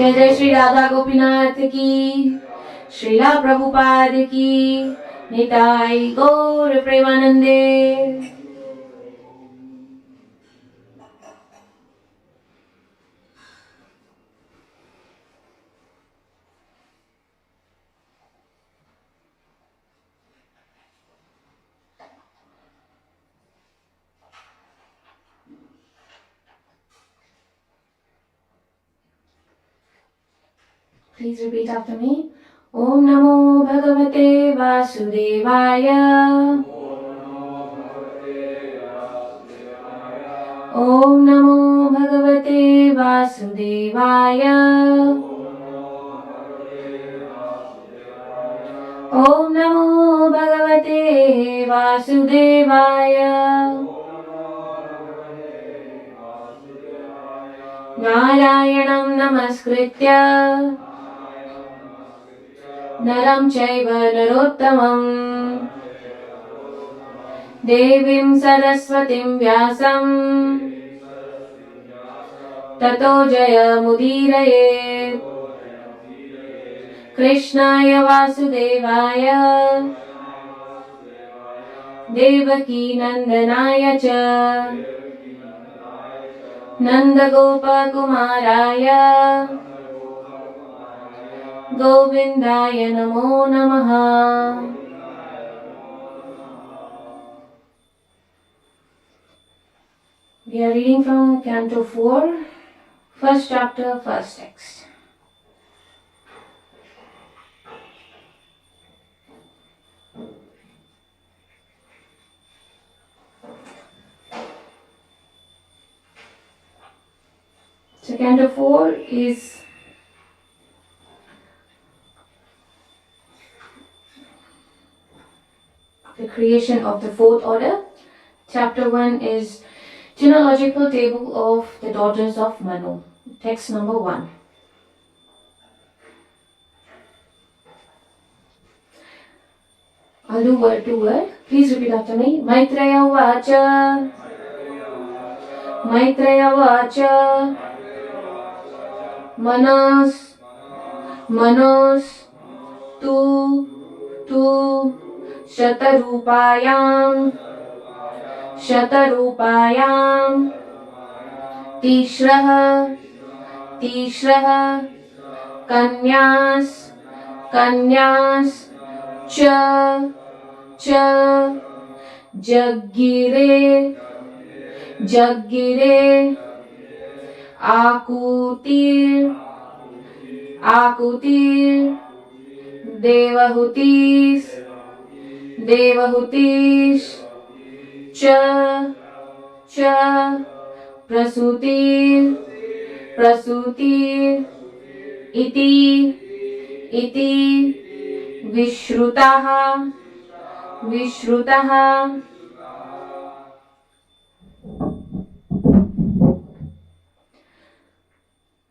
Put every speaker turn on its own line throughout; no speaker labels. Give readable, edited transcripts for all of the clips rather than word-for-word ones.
जय जय श्री राधा गोपीनाथ की, श्रीला प्रभुपाद की, निताई गौर प्रेमानंदे। Please repeat after me. Om Namo Bhagavate Vasudevaya. Om Namo Bhagavate Vasudevaya. Om Namo Bhagavate Vasudevaya. Narayanam Namaskritya Naram Chaiva Narottamam Devim Saraswatim Vyasam Tato Jayamudiraye Krishnaya Vasudevaya Devaki Nandanaya Cha Nandagopakumaraya Govindaya Namo Namaha. We are reading from Canto 4, first chapter, first text. So Canto 4 is the creation of the fourth order. Chapter 1 is genealogical table of the daughters of Manu. Text number 1. I'll do word to word. Please repeat after me. Maitreya Vacha. Maitreya Vacha. Manas. Manos. Tu. Shatarupayam. Shatarupayam. Tishraha. Kanyas. Cha. Jaggire. Akutir. Devahutis. Cha. Prasutir. Iti. Vishrutaha.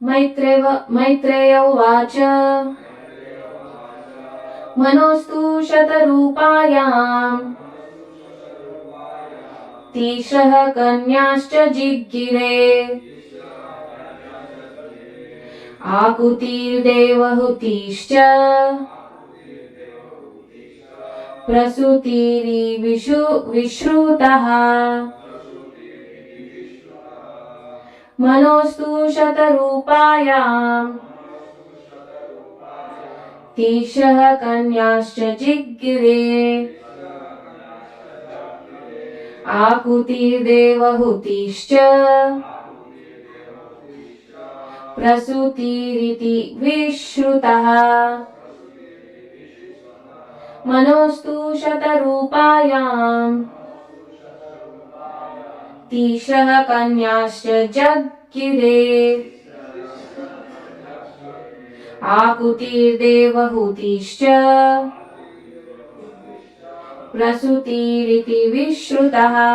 Maitreya Vacha. Manostu Shatarupayam. Tishrah Kanyascha Jiggire. Akutir Devahutischa. Prasutiri Vishrutaha. Manostu Shatarupayam. Tishrah Kanyascha Jiggire. Akutir Devahutischa. Prasutiriti Vishrutaha. Manostu Shatarupayam. Tishrah Kanyascha Jaggire. Akutir Devahutischa. Prasutiriti Vishrutaha.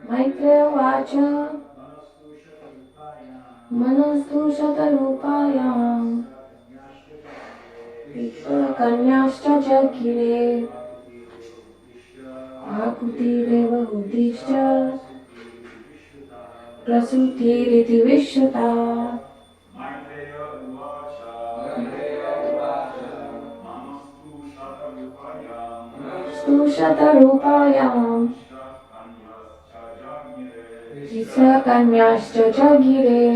Maitreya Vacha. Manastu Shatarupayam. Tishrah Kanyascha Jaggire. Akutir Devahutischa. प्रसूतिरिति विश्रुता स्तुशतरूपायां तिस्रकन्याश्च जगिरे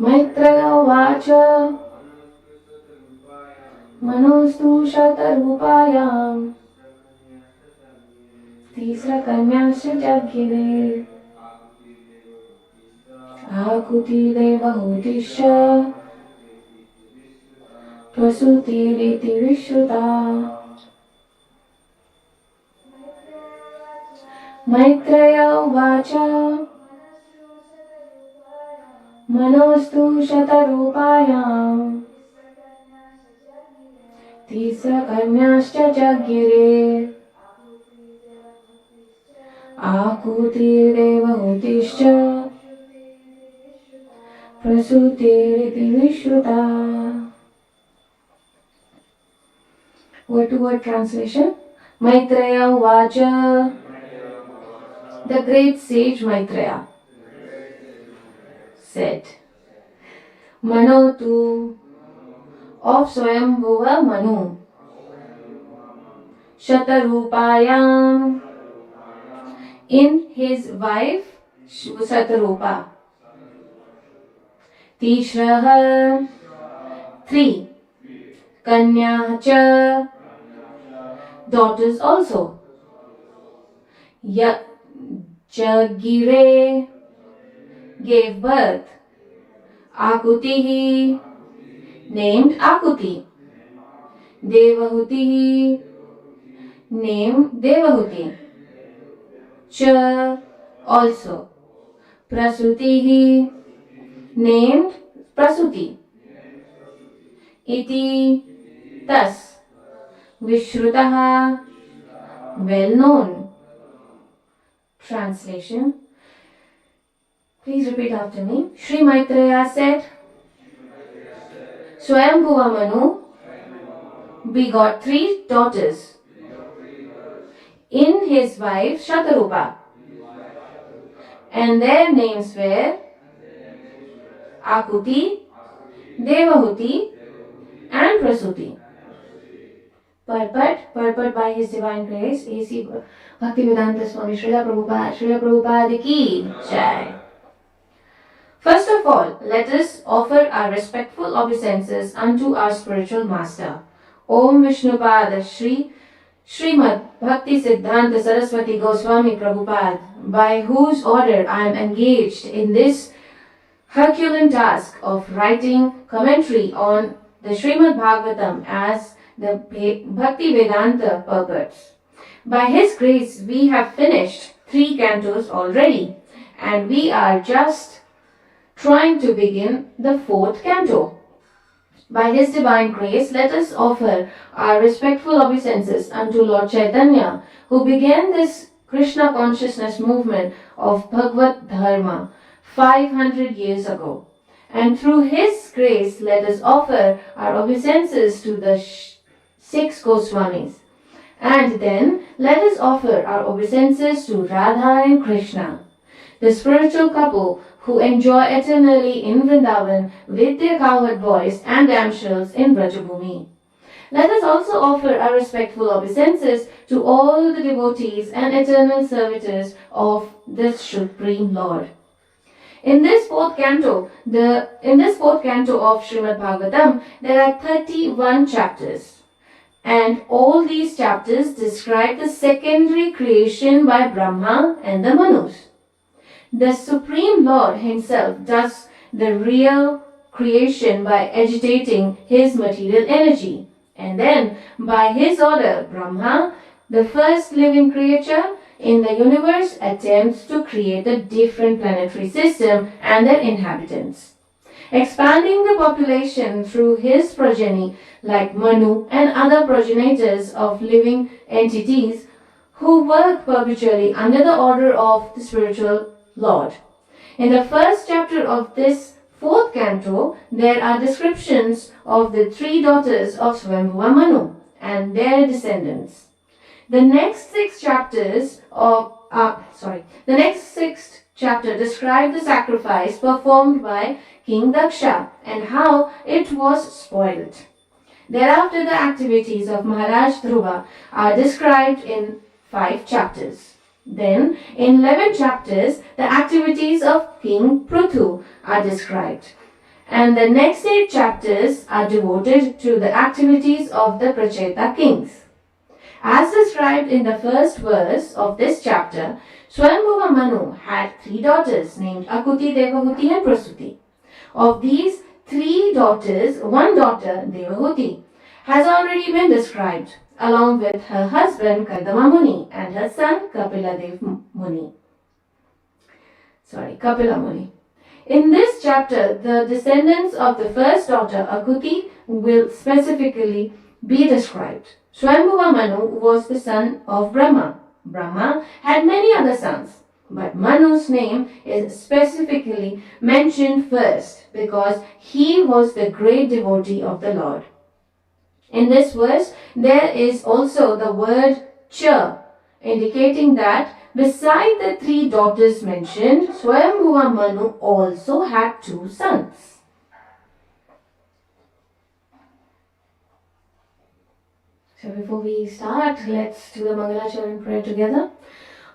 Maitreya उवाच मनोस्तु शतरूपायां तिस्रकन्याश्च जगिरे आकुतिदेवहूतिश्च प्रसूतिरिति विश्रुता मैत्रेय उवाच मनोस्तु शतरूपायां तिस्रकन्याश्च जगिरे आकुतिदेवहूतिश्च प्रसूतिरिति विश्रुता. Word to word translation. Maitreya Uvacha. The great sage Maitreya said, Manotu of Swayambhuva Manu Shatarupayam in his wife Shatarupa Tishraha 3 Kanya cha daughters also Jagire gave birth Akutihi named Akuti Devahutihi named Devahuti Cha also Prasutihi named Prasuti Iti thus Vishrutaha well known. Translation. Please repeat after me. Sri Maitreya said, Swayambhuva Manu begot 3 daughters in his wife Shatarupa, and their names were Akuti, Devahuti and Prasuti. Purport by His Divine Grace A.C. Bhaktivedanta Swami Srila Prabhupada ki Jai. First of all, let us offer our respectful obeisances unto our spiritual master, Om Vishnupada Shri Srimad Bhakti Siddhanta Saraswati Goswami Prabhupada, by whose order I am engaged in this Herculean task of writing commentary on the Srimad Bhagavatam as the Bhakti Vedanta purports. By His grace, we have finished 3 cantos already, and we are just trying to begin the 4th canto. By His divine grace, let us offer our respectful obeisances unto Lord Chaitanya, who began this Krishna consciousness movement of Bhagavad Dharma 500 years ago. And through His grace, let us offer our obeisances to the 6 Goswamis. And then let us offer our obeisances to Radha and Krishna, the spiritual couple who enjoy eternally in Vrindavan with their cowherd boys and damsels in Vrajabhumi. Let us also offer our respectful obeisances to all the devotees and eternal servitors of the Supreme Lord. In this fourth canto of Srimad Bhagavatam, there are 31 chapters. And all these chapters describe the secondary creation by Brahma and the Manus. The Supreme Lord Himself does the real creation by agitating His material energy. And then, by His order, Brahma, the first living creature in the universe, attempts to create a different planetary system and their inhabitants, expanding the population through his progeny like Manu and other progenitors of living entities who work perpetually under the order of the spiritual Lord. In the first chapter of this fourth canto, there are descriptions of the three daughters of Swambhuva Manu and their descendants. The next sixth chapter describes the sacrifice performed by King Daksha and how it was spoiled. Thereafter, the activities of Maharaj Dhruva are described in 5 chapters. Then, in 11 chapters, the activities of King Pruthu are described. And the next 8 chapters are devoted to the activities of the Pracheta kings. As described in the first verse of this chapter, Swambhuva Manu had 3 daughters named Akuti, Devahuti and Prasuti. Of these 3 daughters, one daughter, Devahuti, has already been described, along with her husband Kardama Muni and her son Kapila Muni. In this chapter, the descendants of the first daughter, Akuti, will specifically be described. Swambhuva Manu was the son of Brahma. Brahma had many other sons, but Manu's name is specifically mentioned first because he was the great devotee of the Lord. In this verse, there is also the word cha, indicating that beside the 3 daughters mentioned, Swambhuva Manu also had 2 sons. So before we start, let's do the Mangalacharan prayer together.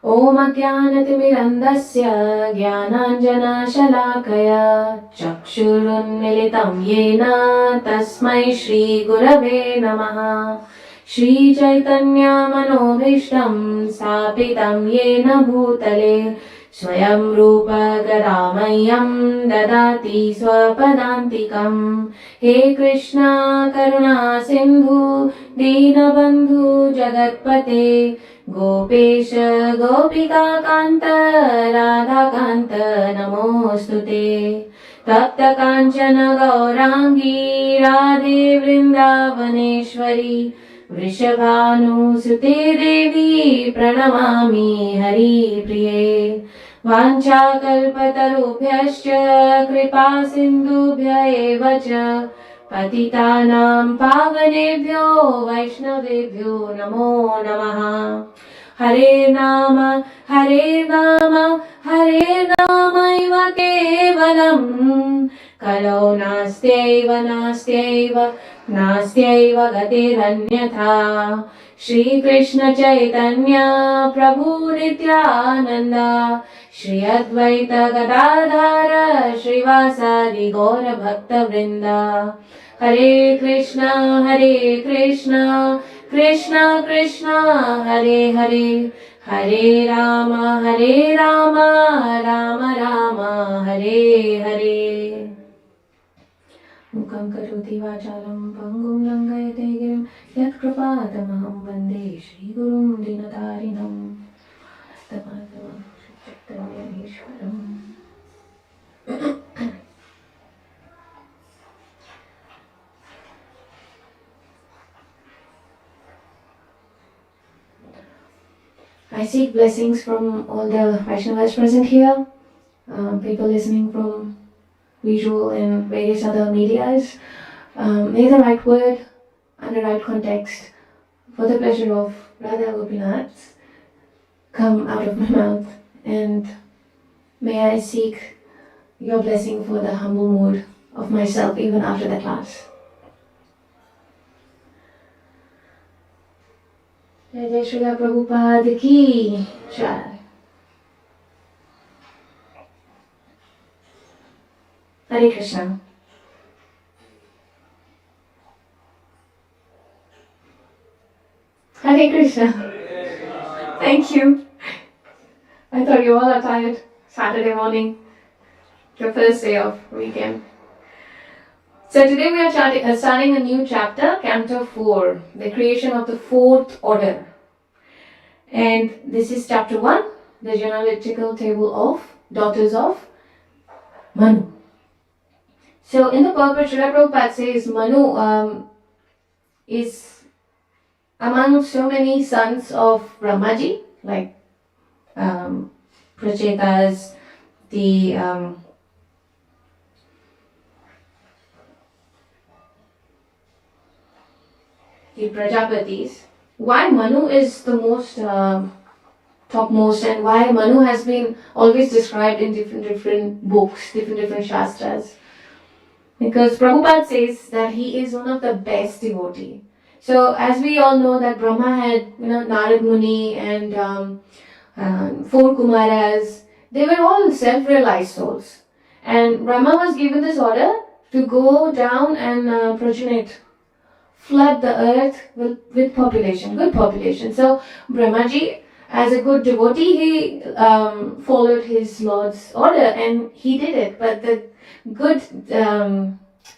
Om Ajnanatimidandasya Jnananjana Shalakaya Chakshurunmilitam Yena Tasmai Shri Gurave Namaha. Shri Chaitanya Manobhishtam Stapitam Yena Bhutale Swayam Rupa Gadamayam Dadati Swapadantikam. He Krishna Karuna Sindhu Dinabandhu Jagatpate Gopesh Gopika Kanta Radha Kanta Namostute. Tapta Kanchana Gaurangi Radhe Vrindavaneshwari Vrishabhanu Sute Devi Pranamami Hari Priye. Vancha kalpatarubhyascha kripa sindhubhya eva cha patitanam pavanebhyo vaishnavebhyo namo namaha. Hare Rama Hare Rama Hare Rama iva kevalam kalo nastyaiva gatiranyatha. Shri Krishna Chaitanya Prabhu Nityananda Shri Advaita Gadadhara Shrivasadi Gaura Bhakta Vrinda. Hare Krishna Krishna Krishna Hare Hare Hare Rama Rama Rama Hare Hare. Mukam karoti vachalam pangum langayate girim yat kripatamaham vande Shri Gurum Dinatarinam. Tamadam Chaitanyameshwaram. I seek blessings from all the Vaishnavas present here, people listening from visual and various other medias. May the right word and the right context for the pleasure of Radha Gopinath come out of my mouth, and may I seek your blessing for the humble mood of myself even after the class. Jai Jai Srila Prabhupada Ki Jai. Hare Krishna. Hare Krishna. Thank you. I thought you all are tired. Saturday morning, the first day of weekend. So today we are starting a new chapter, Canto 4, the creation of the fourth order. And this is chapter 1, the genealogical table of daughters of Manu. So in the purport, Srila Prabhupada says Manu is among so many sons of Brahmaji, like Prachetas, the the Prajapatis, why Manu is the most topmost, and why Manu has been always described in different books, different shastras. Because Prabhupada says that he is one of the best devotee. So as we all know that Brahma had, Narad Muni and four Kumaras. They were all self-realized souls. And Brahma was given this order to go down and progenate, flood the earth with population, good population. So Brahmaji, as a good devotee, he followed his Lord's order and he did it. But the good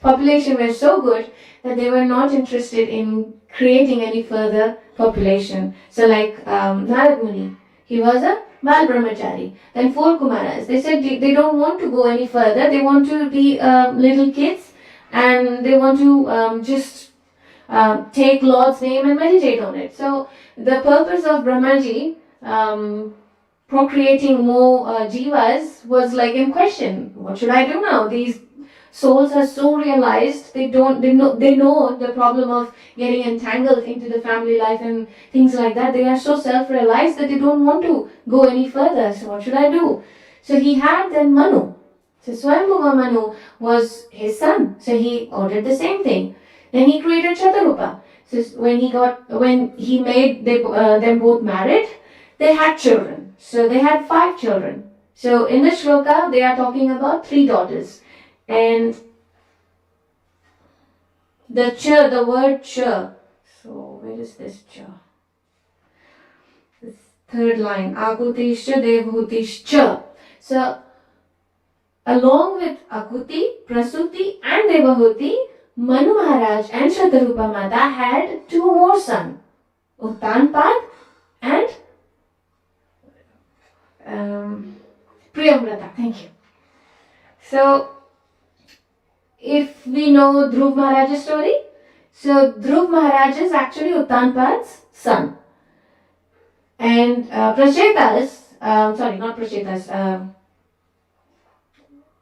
population were so good that they were not interested in creating any further population. So like Narad Muni, he was a Bal Brahmachari. Then four Kumaras, they said they don't want to go any further. They want to be little kids and they want to just take Lord's name and meditate on it. So the purpose of Brahmaji procreating more jivas was like in question. What should I do now? These souls are so realized, they know the problem of getting entangled into the family life and things like that. They are so self-realized that they don't want to go any further. So what should I do? So he had then Manu. So Swayambhuva Manu was his son. So he ordered the same thing. Then he created Chatarupa. So when he made them both married, they had children. So they had 5 children. So in this shloka, they are talking about 3 daughters. And the word cha. So where is this cha? This third line. Akutishcha Devahutishcha. So along with Akuti, Prasuti and Devahuti, Manu Maharaj and Shatarupa Mata had 2 more sons. Uttanpad and Priyamvrata. Thank you. So if we know Dhruv Maharaj's story, so Dhruv Maharaj is actually Uttanpad's son. And Priyamvrata,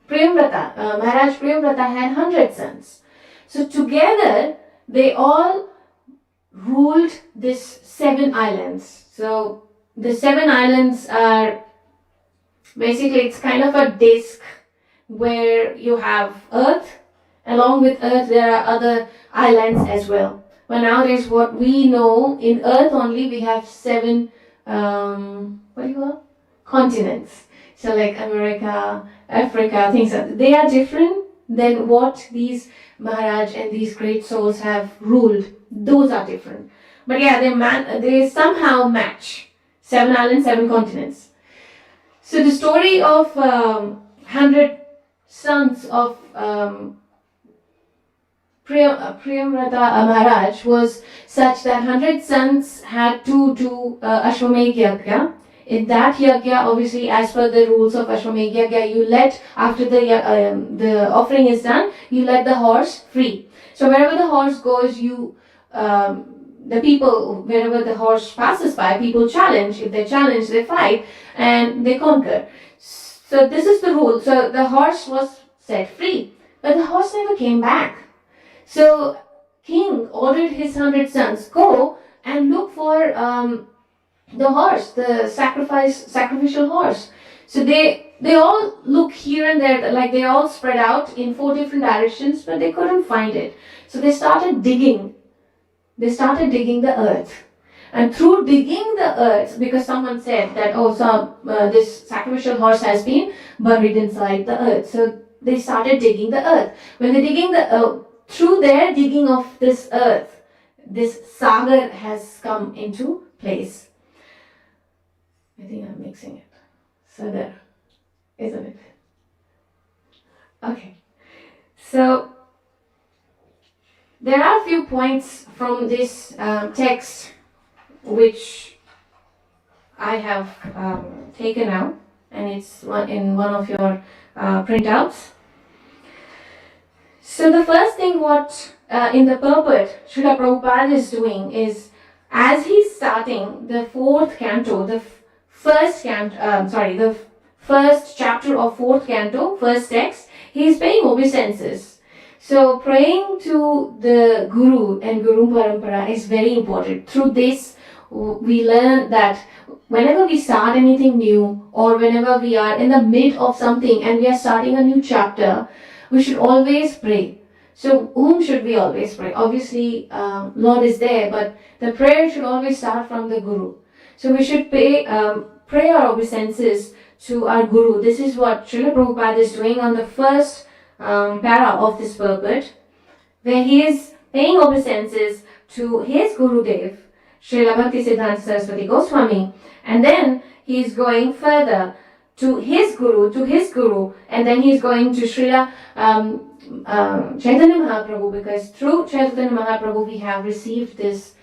Maharaj Priyamvrata had 100 sons. So together, they all ruled these 7 islands. So the 7 islands are basically, it's kind of a disc where you have earth. Along with earth, there are other islands as well. But nowadays, what we know, in earth only, we have 7, continents. So like America, Africa, things like that. They are different than what these Maharaj and these great souls have ruled. Those are different. But yeah, they somehow match. 7 islands, 7 continents. So the story of 100 sons of Priyamvrata Maharaj was such that 100 sons had to do Ashwamedh Yajna. In that yajna, obviously, as per the rules of Ashwamedh Yajna, you let, after the offering is done, you let the horse free. So wherever the horse goes, the people, wherever the horse passes by, people challenge. If they challenge, they fight and they conquer. So this is the rule. So the horse was set free, but the horse never came back. So king ordered his 100 sons, go and look for the horse, the sacrificial horse. So they all look here and there, like they all spread out in 4 different directions, but they couldn't find it. So they started digging. They started digging the earth. And through digging the earth, because someone said that, this sacrificial horse has been buried inside the earth. So they started digging the earth. When they're digging through their digging of this earth, this sagar has come into place. I think I'm mixing it. Sagar, isn't it? Okay. So there are a few points from this text which I have taken out, and it's in one of your printouts. So the first thing what in the purport Srila Prabhupada is doing is, as he's starting the 4th canto, the first chapter of 4th canto, first text, he is paying obeisances. So praying to the Guru and Guru Parampara is very important. Through this, we learn that whenever we start anything new, or whenever we are in the mid of something and we are starting a new chapter, we should always pray. So whom should we always pray? Obviously, Lord is there, but the prayer should always start from the Guru. So we should pray our obeisances to our Guru. This is what Srila Prabhupada is doing on the first para of this purport, where he is paying obeisances to his Gurudev, Srila Bhakti Siddhanta Saraswati Goswami, and then he is going further to his Guru, and then he is going to Srila Chaitanya Mahaprabhu, because through Chaitanya Mahaprabhu we have received this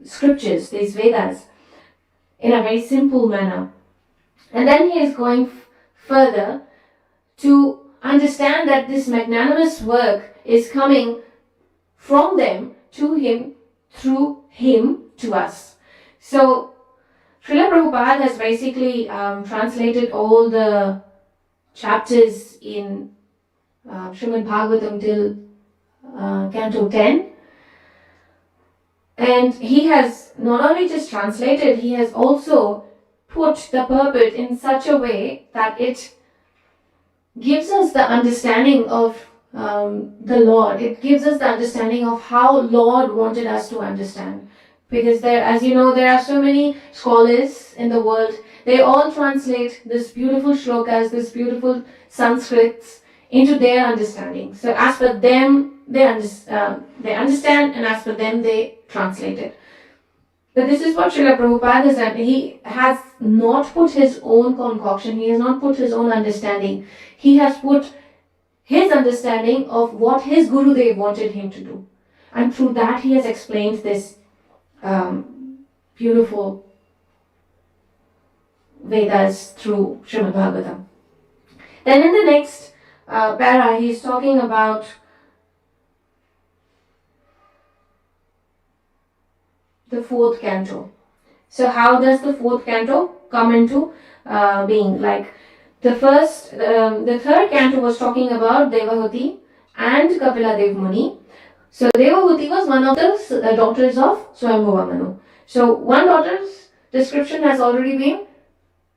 scriptures, these Vedas, in a very simple manner. And then he is going further to understand that this magnanimous work is coming from them to him, through him to us. So Srila Prabhupada has basically translated all the chapters in Srimad Bhagavatam till Canto 10. And he has not only just translated, he has also put the purport in such a way that it gives us the understanding of the Lord. It gives us the understanding of how Lord wanted us to understand. Because there, as you know, there are so many scholars in the world. They all translate this beautiful shlokas, this beautiful Sanskrits into their understanding. So as per them, they understand, and as per them, they translate it. But this is what Srila Prabhupada has done. He has not put his own concoction, he has not put his own understanding. He has put his understanding of what his Gurudev wanted him to do. And through that, he has explained this beautiful Vedas through Srimad Bhagavatam. Then in the next para, he is talking about the fourth canto. So how does the fourth canto come into being? Like the third canto was talking about Devahuti and Kapila Dev Muni. So Devahuti was one of the daughters of Swayambhuva Manu. So one daughter's description has already been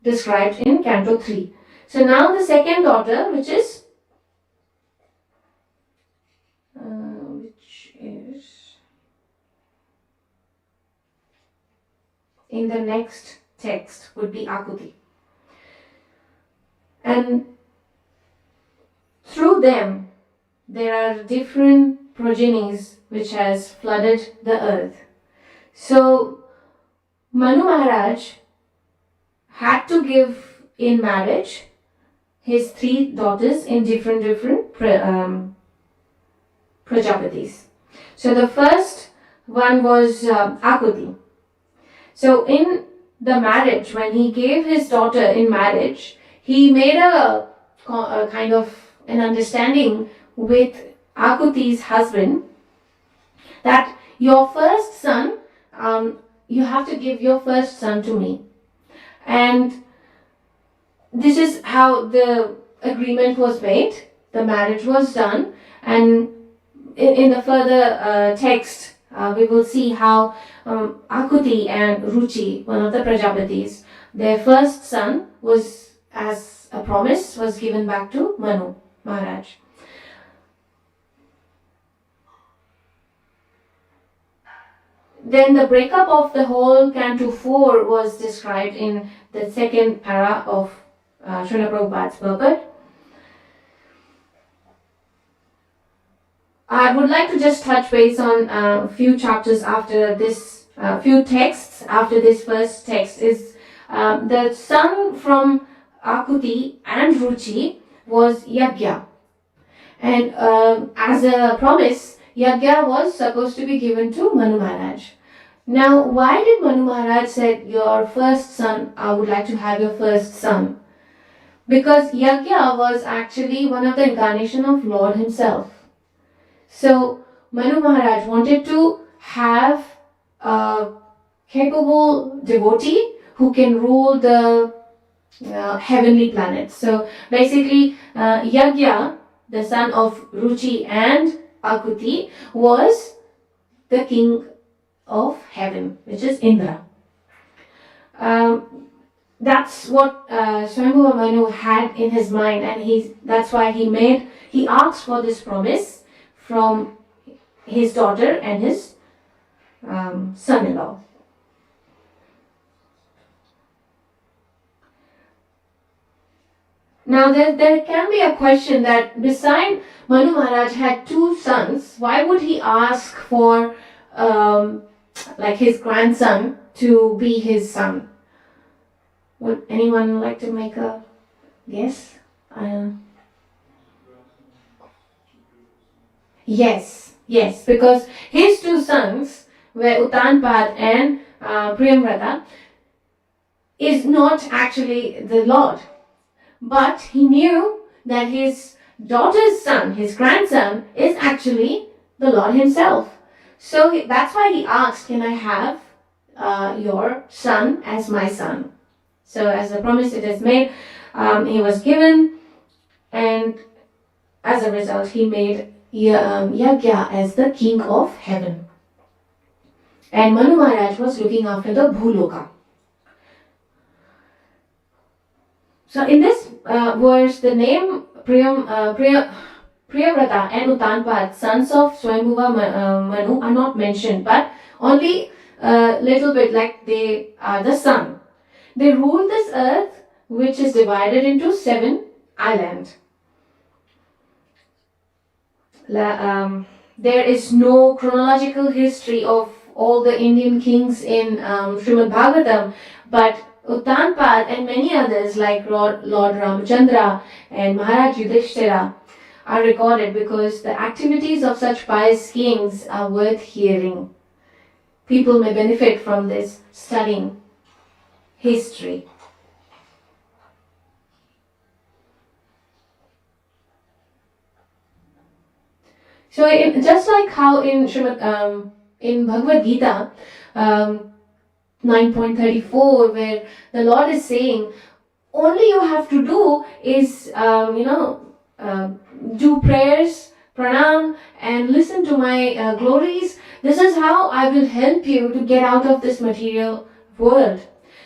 described in Canto 3. So now the second daughter, which is in the next text, would be Akuti. And through them, there are different progenies which has flooded the earth. So Manu Maharaj had to give in marriage his 3 daughters in different Prajapatis. So the first one was Akuti. So in the marriage, when he gave his daughter in marriage, he made a kind of an understanding with Akuti's husband that your first son, you have to give your first son to me. And this is how the agreement was made, the marriage was done, and in the further text, we will see how Akuti and Ruchi, one of the Prajapatis, their first son was, as a promise, was given back to Manu Maharaj. Then the breakup of the whole Canto 4 was described in the second para of Srila Prabhupada's purport. I would like to just touch base on a few chapters after this, few texts after this first text. Is the son from Akuti and Ruchi was Yagya. And as a promise, Yagya was supposed to be given to Manu Maharaj. Now, why did Manu Maharaj say, your first son, I would like to have your first son? Because Yagya was actually one of the incarnation of Lord himself. So, Manu Maharaj wanted to have a capable devotee who can rule the heavenly planets. So, basically, Yagya, the son of Ruchi and Akuti, was the king of heaven, which is Indra. That's what Swayambhuva Manu had in his mind, and that's why he asked for this promise from his daughter and his son-in-law. Now there can be a question that beside Manu Maharaj had two sons, why would he ask for like his grandson to be his son? Would anyone like to make a guess? Yes, because his two sons were Uttanpad and Priyamvrata is not actually the Lord. But he knew that his daughter's son, his grandson, is actually the Lord himself. So that's why he asked, can I have your son as my son? So as a promise it is made, he was given, and as a result he made Yagya as the king of heaven. And Manu Maharaj was looking after the Bhuloka. So in this verse, the name Priyavrata and Uttanpad, sons of Swayambhuva Manu, are not mentioned, but only a little bit like they are the sun. They rule this earth, which is divided into 7 islands. There is no chronological history of all the Indian kings in Srimad Bhagavatam, but Uttanpad and many others like Lord Ramachandra and Maharaj Yudhishthira are recorded because the activities of such pious kings are worth hearing. People may benefit from this studying history. So just like how in Bhagavad Gita 9.34, where the Lord is saying, only you have to do is do prayers, pranam, and listen to my glories. This is how I will help you to get out of this material world.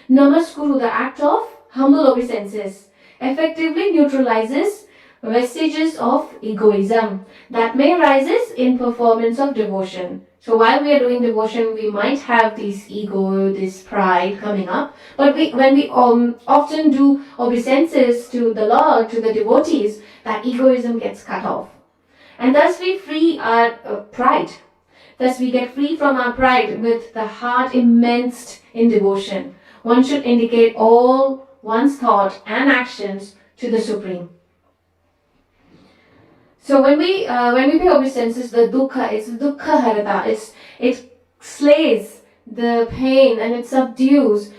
Namaskuru, the act of humble obeisances, effectively neutralizes vestiges of egoism that may arises in performance of devotion. So while we are doing devotion, we might have this ego, this pride coming up. But when we often do obeisances to the Lord, to the devotees, that egoism gets cut off. And thus we free our pride. Thus we get free from our pride with the heart immersed in devotion. One should indicate all one's thought and actions to the Supreme. So when we pay obeisances, the dukkha, it's dukkha harata. It slays the pain and it subdues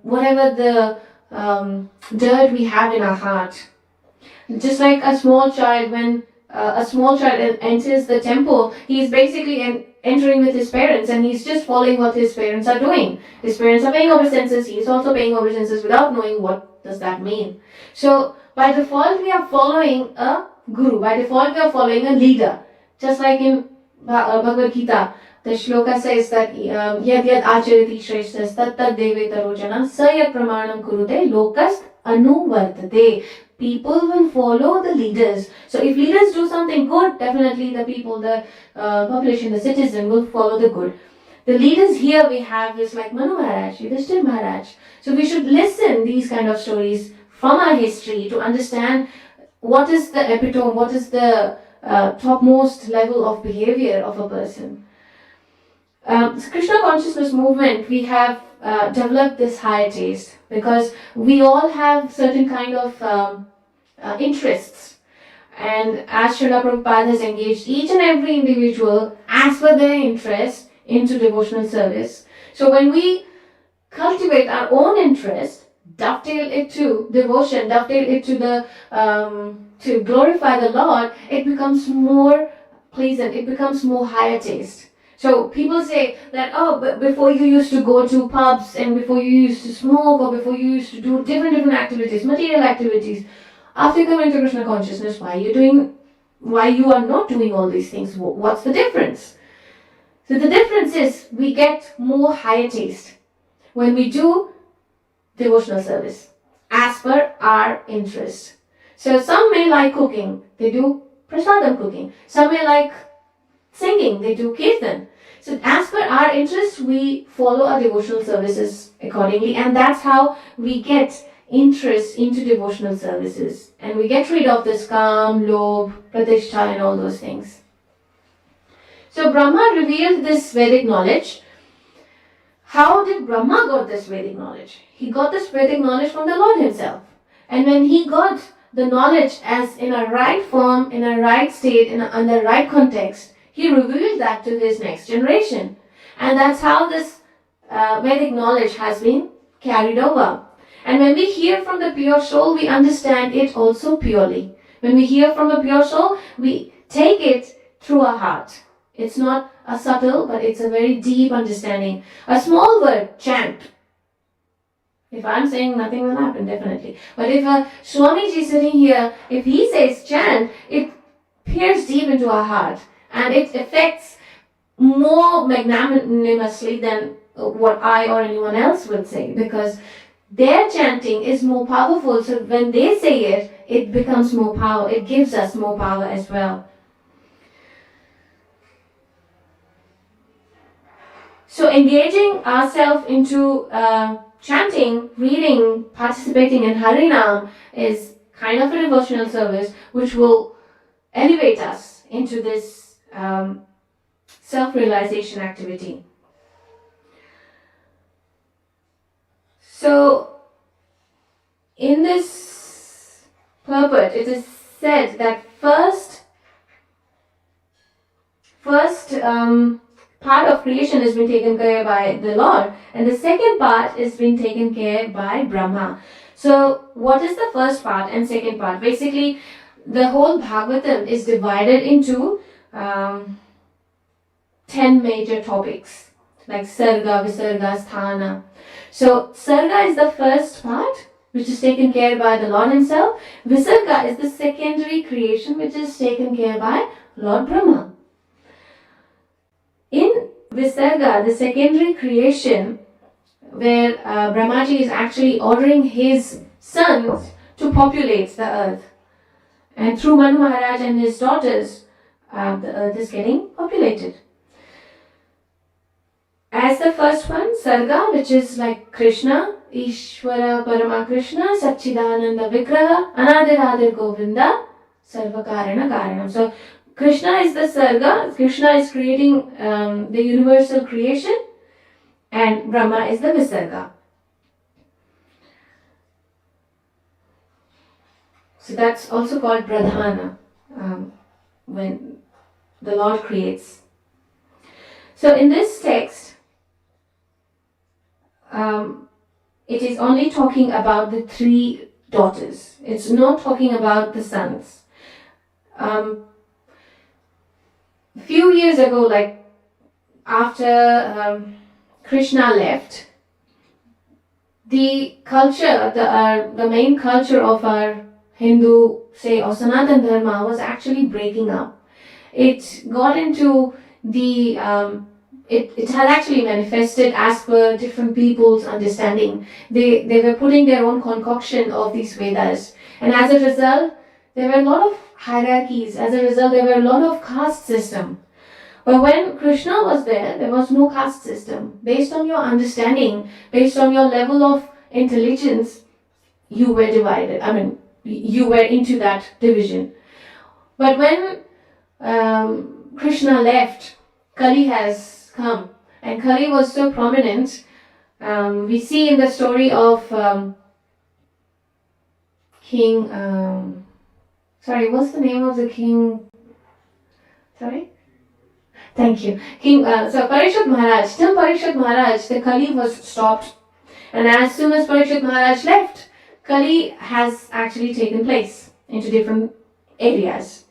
whatever the dirt we have in our heart. Just like a small child, when a small child enters the temple, he's basically entering with his parents and he's just following what his parents are doing. His parents are paying obeisances, he's also paying obeisances without knowing what does that mean. So by default we are following a guru. By default we are following a leader. Just like in Bhagavad Gita, the shloka says that yad yad acharati shreshtas tat tad devetaro jana sayat pramanam kurute lokast anuvartate. People will follow the leaders. So if leaders do something good, definitely the people, the population, the citizen will follow the good. The leaders here we have is like Manu Maharaj, Yudhishthira Maharaj. So we should listen these kind of stories from our history to understand what is the epitome, what is the topmost level of behavior of a person. Krishna consciousness movement, we have developed this higher taste because we all have certain kind of interests. And as Srila Prabhupada has engaged each and every individual as per their interest into devotional service. So when we cultivate our own interest, dovetail it to devotion, dovetail it to the to glorify the Lord, it becomes more pleasant, it becomes more higher taste. So people say that, but before you used to go to pubs and before you used to smoke or before you used to do different activities, material activities, after coming to Krishna consciousness, why are you doing why you are not doing all these things. What's the difference? So the difference is we get more higher taste when we do devotional service as per our interest. So some may like cooking, they do prasadam cooking. Some may like singing, they do kirtan. So as per our interest, we follow our devotional services accordingly, and that's how we get interest into devotional services, and we get rid of this kam, lobh, pratishtha and all those things. So Brahma revealed this Vedic knowledge. How did Brahma got this Vedic knowledge? He got this Vedic knowledge from the Lord himself. And when he got the knowledge as in a right form, in a right state, in the right context, he revealed that to his next generation. And that's how this Vedic knowledge has been carried over. And when we hear from the pure soul, we understand it also purely. When we hear from a pure soul, we take it through our heart. It's not a subtle, but it's a very deep understanding. A small word, chant. If I'm saying, nothing will happen, definitely. But if a Swamiji sitting here, if he says chant, it pierces deep into our heart. And it affects more magnanimously than what I or anyone else would say. Because their chanting is more powerful. So when they say it, it becomes more power. It gives us more power as well. So engaging ourselves into chanting, reading, participating in Harinam is kind of a devotional service which will elevate us into this self-realization activity. So in this purport, it is said that first part of creation has been taken care by the Lord, and the second part is being taken care by Brahma. So what is the first part and second part? Basically, the whole Bhagavatam is divided into 10 major topics, like Sarga, Visarga, Sthana. So Sarga is the first part, which is taken care by the Lord himself. Visarga is the secondary creation, which is taken care by Lord Brahma. In Visarga, the secondary creation, where Brahmaji is actually ordering his sons to populate the earth. And through Manu Maharaj and his daughters, the earth is getting populated. As the first one, Sarga, which is like Krishna, Ishvara Parama Krishna, Satchidananda Vigraha, Anadiradir Govinda, Sarvakarana Karanam. So Krishna is the Sarga, Krishna is creating the universal creation, and Brahma is the Visarga. So that's also called Pradhana, when the Lord creates. So in this text, it is only talking about the 3 daughters. It's not talking about the sons. Few years ago, like after Krishna left, the culture, the main culture of our Hindu, say, or Sanatan Dharma was actually breaking up. It got into the, it had actually manifested as per different people's understanding. They were putting their own concoction of these Vedas. And as a result, there were a lot of hierarchies. As a result, there were a lot of caste system. But when Krishna was there was no caste system. Based on your understanding, based on your level of intelligence, you were divided. I mean, you were into that division. But when Krishna left, Kali has come. And Kali was so prominent. We see in the story of King... what's the name of the king? Sorry? Thank you. King. So Parikshit Maharaj, till Parikshit Maharaj, the Kali was stopped. And as soon as Parikshit Maharaj left, Kali has actually taken place into different areas.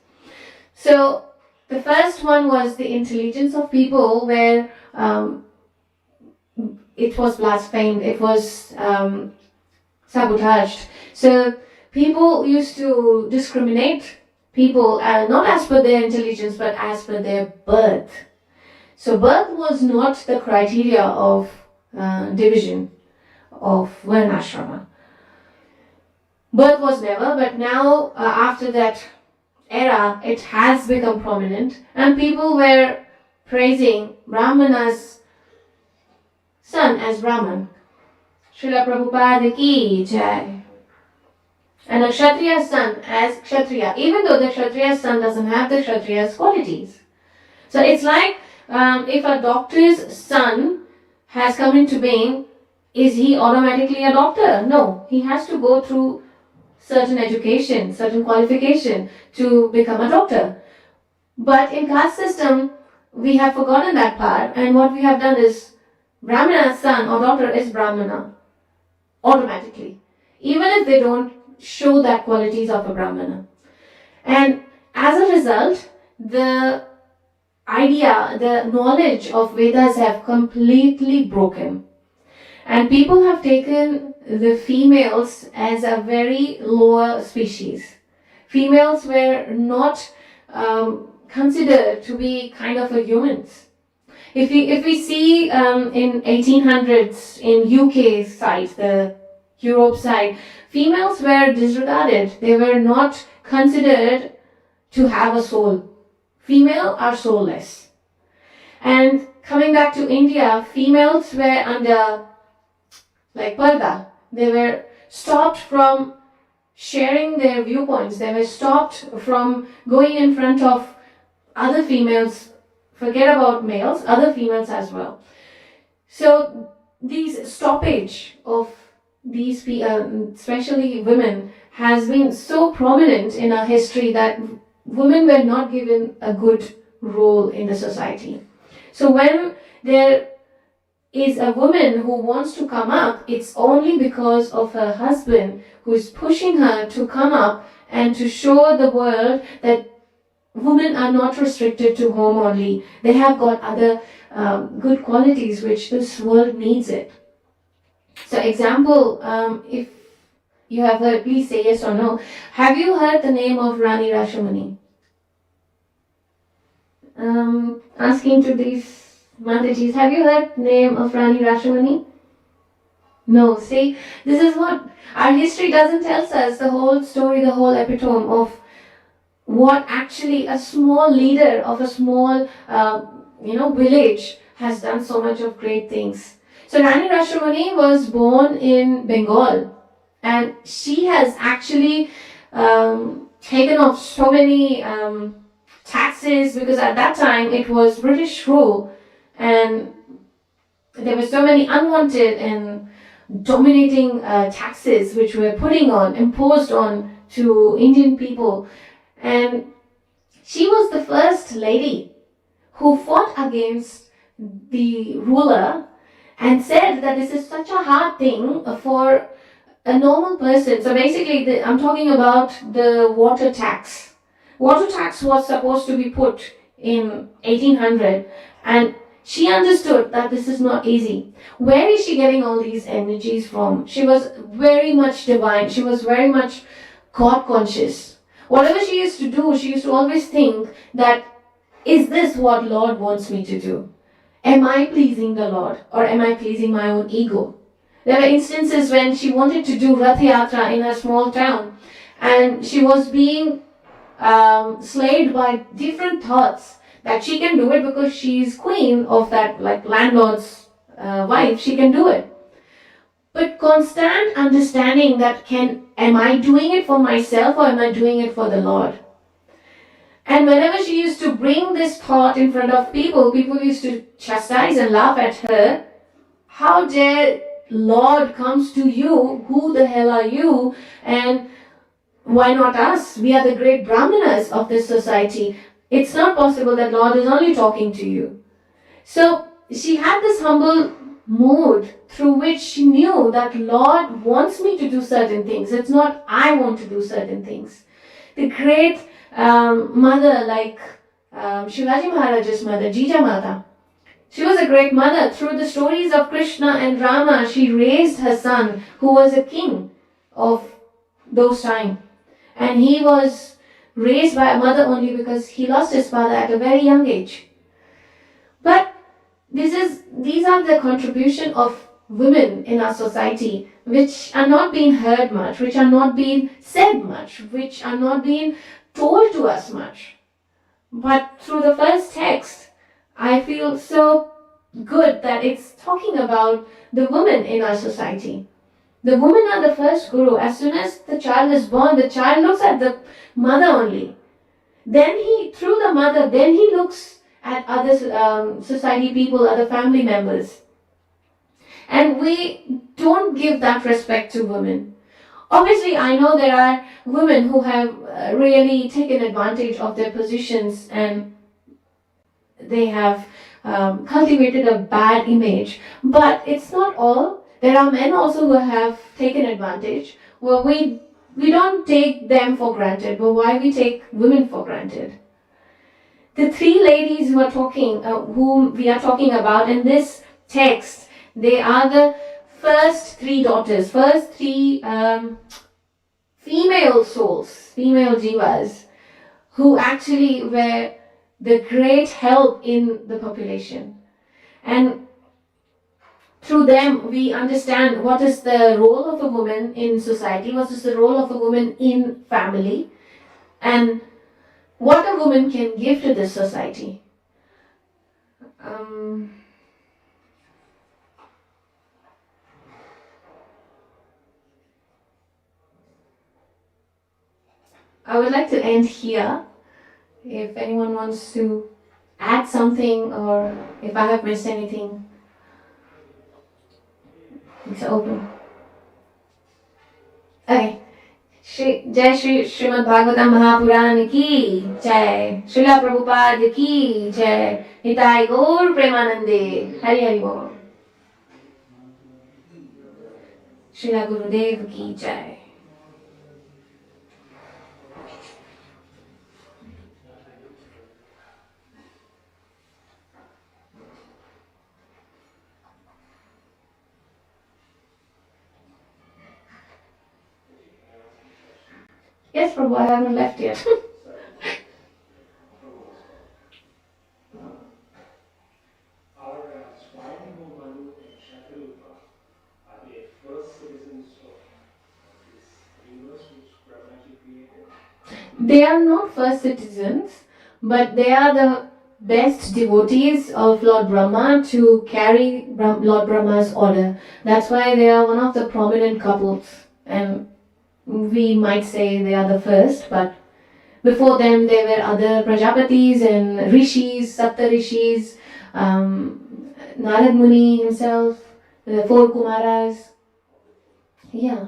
So the first one was the intelligence of people, where it was blasphemed, it was sabotaged. So people used to discriminate people, not as per their intelligence, but as per their birth. So birth was not the criteria of division of Varnashrama. Birth was never, but now after that era, it has become prominent, and people were praising Brahmana's son as Brahman. Srila Prabhupada ki jai. And a Kshatriya's son as Kshatriya, even though the Kshatriya's son doesn't have the Kshatriya's qualities. So it's like if a doctor's son has come into being, is he automatically a doctor? No, he has to go through certain education, certain qualification to become a doctor. But in caste system, we have forgotten that part, and what we have done is Brahmana's son or daughter is Brahmana automatically, even if they don't show that qualities of a Brahmana. And as a result, the idea, the knowledge of Vedas have completely broken. And people have taken the females as a very lower species. Females were not considered to be kind of a humans. If we see in 1800s in UK side, the Europe side, females were disregarded. They were not considered to have a soul. Female are soulless. And coming back to India, females were under like parda. They were stopped from sharing their viewpoints. They were stopped from going in front of other females. Forget about males, other females as well. So these stoppage of these, especially women, has been so prominent in our history that women were not given a good role in the society. So when there is a woman who wants to come up, it's only because of her husband who is pushing her to come up and to show the world that women are not restricted to home only. They have got other good qualities which this world needs it. So example, if you have heard, please say yes or no. Have you heard the name of Rani Rashamani? Asking to these Matajis, have you heard the name of Rani Rashamani? No, see, this is what our history doesn't tell us the whole story, the whole epitome of what actually a small leader of a small, village has done so much of great things. So Rani Rashamani was born in Bengal, and she has actually taken off so many taxes, because at that time it was British rule, and there were so many unwanted and dominating taxes which were imposed on to Indian people. And she was the first lady who fought against the ruler and said that this is such a hard thing for a normal person. So basically, I'm talking about the water tax. Water tax was supposed to be put in 1800, and she understood that this is not easy. Where is she getting all these energies from? She was very much divine. She was very much God conscious. Whatever she used to do, she used to always think that, is this what Lord wants me to do? Am I pleasing the Lord, or am I pleasing my own ego? There were instances when she wanted to do Rath Yatra in her small town, and she was being slayed by different thoughts that she can do it because she's queen of that landlord's wife. She can do it. But constant understanding that am I doing it for myself, or am I doing it for the Lord? And whenever she used to bring this thought in front of people, people used to chastise and laugh at her. How dare Lord comes to you? Who the hell are you? And why not us? We are the great brahmanas of this society. It's not possible that Lord is only talking to you. So she had this humble mood through which she knew that Lord wants me to do certain things. It's not I want to do certain things. The great mother like Shivaji Maharaj's mother, Jija Mata, she was a great mother. Through the stories of Krishna and Rama, she raised her son, who was a king of those times. And he was raised by a mother only because he lost his father at a very young age. But these are the contribution of women in our society which are not being heard much, which are not being said much, which are not being told to us much. But through the first text, I feel so good that it's talking about the women in our society. The women are the first guru. As soon as the child is born, the child looks at the mother only. Then through the mother, then he looks at other society people, other family members. And we don't give that respect to women. Obviously, I know there are women who have really taken advantage of their positions and they have cultivated a bad image. But it's not all. There are men also who have taken advantage. Well, we don't take them for granted, but why we take women for granted? The three ladies who are talking, whom we are talking about in this text, they are the first three daughters, first three female souls, female jivas, who actually were the great help in the population. And through them, we understand what is the role of a woman in society, what is the role of a woman in family, and what a woman can give to this society. Um, I would like to end here. If anyone wants to add something or if I have missed anything, it's open. Okay. जय श्री श्रीमद् भागवतम महापुराण की जय, श्रीला प्रभुपाद की जय, हिताय गौर प्रेमानंदे, हरि हरि बोल, श्रीला गुरुदेव की जय. Yes, Prabhu, I haven't left yet. They are not first citizens, but they are the best devotees of Lord Brahma to carry Lord Brahma's order. That's why they are one of the prominent couples. And we might say they are the first, but before them there were other Prajapatis and Rishis, Sapta Rishis, Narad Muni himself, the four Kumaras. Yeah.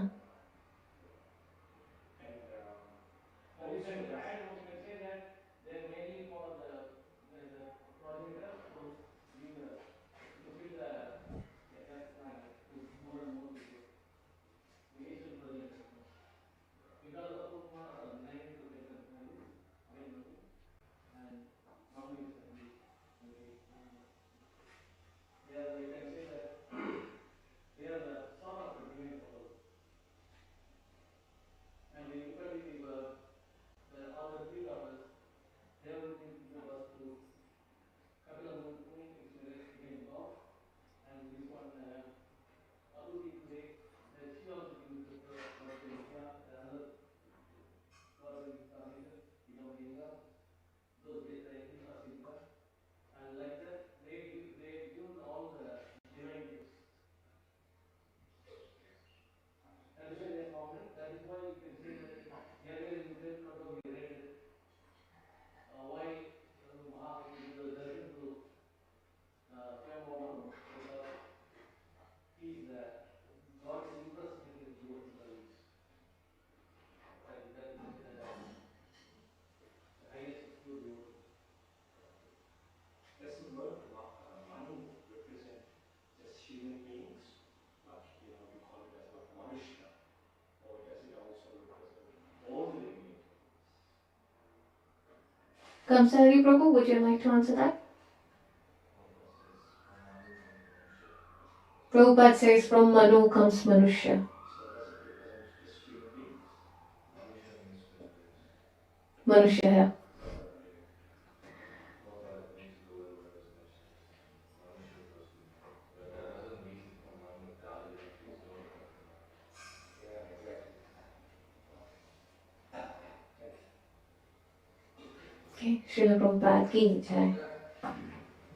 Kamsari Prabhu, would you like to answer that? Prabhupada says from Manu comes Manushya. मनुष्य है। श्रील प्रभुपाद की जय।